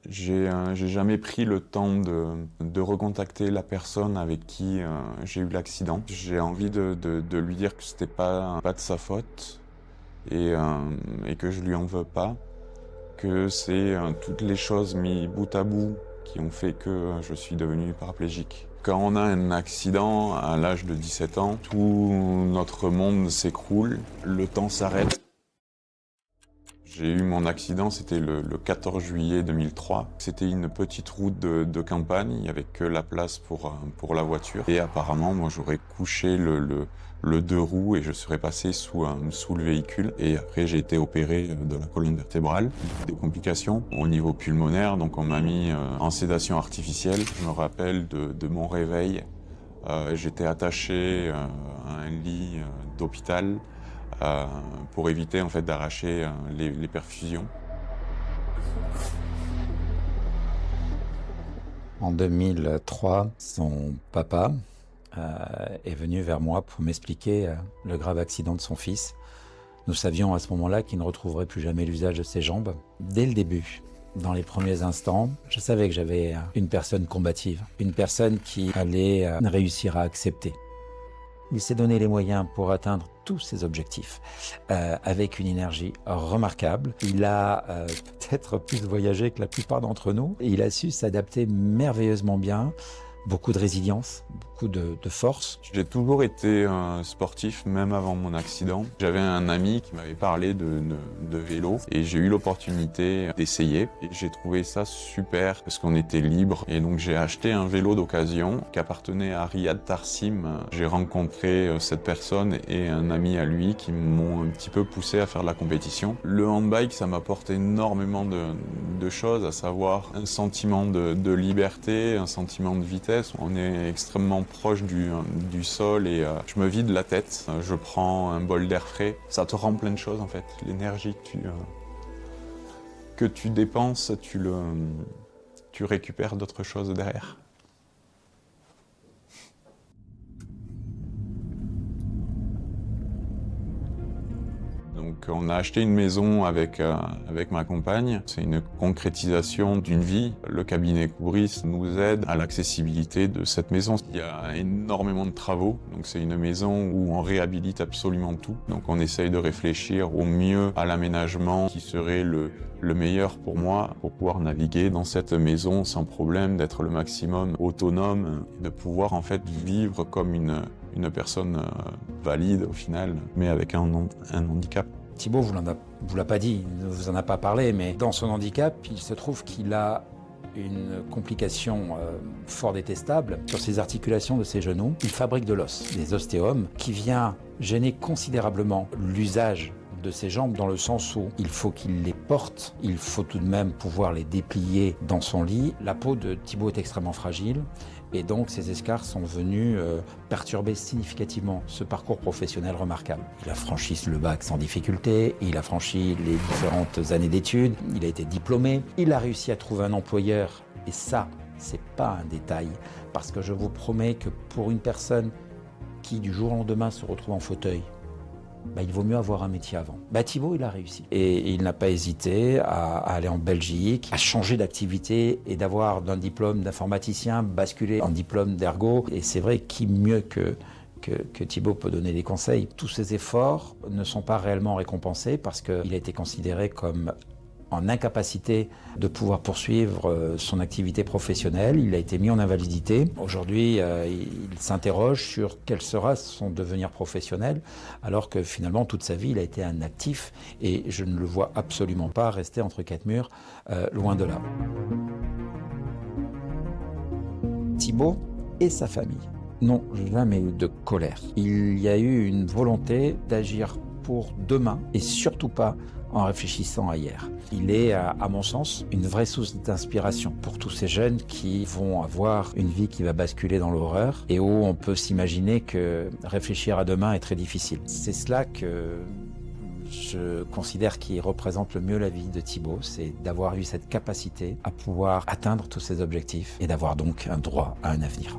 J'ai jamais pris le temps de recontacter la personne avec qui j'ai eu l'accident. J'ai envie de lui dire que c'était pas de sa faute et que je lui en veux pas, que c'est toutes les choses mises bout à bout qui ont fait que je suis devenu paraplégique. Quand on a un accident à l'âge de 17 ans, tout notre monde s'écroule, le temps s'arrête. J'ai eu mon accident, c'était le 14 juillet 2003. C'était une petite route de campagne, il n'y avait que la place pour la voiture. Et apparemment, moi j'aurais couché le deux roues et je serais passé sous le véhicule. Et après j'ai été opéré de la colonne vertébrale. Des complications au niveau pulmonaire, donc on m'a mis en sédation artificielle. Je me rappelle de mon réveil. J'étais attaché à un lit d'hôpital. Pour éviter en fait d'arracher les perfusions. En 2003, son papa est venu vers moi pour m'expliquer le grave accident de son fils. Nous savions à ce moment-là qu'il ne retrouverait plus jamais l'usage de ses jambes. Dès le début, dans les premiers instants, je savais que j'avais une personne combative, une personne qui allait réussir à accepter. Il s'est donné les moyens pour atteindre tous ses objectifs avec une énergie remarquable. Il a peut-être plus voyagé que la plupart d'entre nous. Il a su s'adapter merveilleusement bien, beaucoup de résilience, beaucoup de force. J'ai toujours été sportif, même avant mon accident. J'avais un ami qui m'avait parlé de vélo et j'ai eu l'opportunité d'essayer. Et j'ai trouvé ça super parce qu'on était libre. Et donc j'ai acheté un vélo d'occasion qui appartenait à Riyad Tarsim. J'ai rencontré cette personne et un ami à lui qui m'ont un petit peu poussé à faire de la compétition. Le handbike, ça m'apporte énormément de choses, à savoir un sentiment de liberté, un sentiment de vitesse. On est extrêmement proche du sol et je me vide la tête. Je prends un bol d'air frais. Ça te rend plein de choses en fait. L'énergie que tu dépenses, tu récupères d'autres choses derrière. Donc on a acheté une maison avec ma compagne. C'est une concrétisation d'une vie. Le cabinet Coubris nous aide à l'accessibilité de cette maison. Il y a énormément de travaux. Donc c'est une maison où on réhabilite absolument tout. Donc on essaye de réfléchir au mieux à l'aménagement qui serait le meilleur pour moi, pour pouvoir naviguer dans cette maison sans problème, d'être le maximum autonome, de pouvoir en fait vivre comme une personne valide au final, mais avec un handicap. Thibaut vous l'a pas dit, il ne vous en a pas parlé, mais dans son handicap, il se trouve qu'il a une complication fort détestable sur ses articulations de ses genoux. Il fabrique de l'os, des ostéomes, qui vient gêner considérablement l'usage de ses jambes dans le sens où il faut qu'il les porte, il faut tout de même pouvoir les déplier dans son lit. La peau de Thibaut est extrêmement fragile et donc ces escarres sont venus perturber significativement ce parcours professionnel remarquable. Il a franchi le bac sans difficulté, il a franchi les différentes années d'études, il a été diplômé, il a réussi à trouver un employeur et ça, c'est pas un détail parce que je vous promets que pour une personne qui du jour au lendemain se retrouve en fauteuil, il vaut mieux avoir un métier avant. Thibaut, il a réussi. Et il n'a pas hésité à aller en Belgique, à changer d'activité et d'avoir d'un diplôme d'informaticien basculer en diplôme d'ergo. Et c'est vrai, qui mieux que Thibaut peut donner des conseils. Tous ces efforts ne sont pas réellement récompensés parce qu'il a été considéré comme en incapacité de pouvoir poursuivre son activité professionnelle. Il a été mis en invalidité. Aujourd'hui, il s'interroge sur quel sera son devenir professionnel, alors que finalement, toute sa vie, il a été un actif et je ne le vois absolument pas rester entre quatre murs, loin de là. Thibaut et sa famille n'ont jamais eu de colère. Il y a eu une volonté d'agir pour demain et surtout pas en réfléchissant à hier. Il est, à mon sens, une vraie source d'inspiration pour tous ces jeunes qui vont avoir une vie qui va basculer dans l'horreur et où on peut s'imaginer que réfléchir à demain est très difficile. C'est cela que je considère qui représente le mieux la vie de Thibaut, c'est d'avoir eu cette capacité à pouvoir atteindre tous ses objectifs et d'avoir donc un droit à un avenir.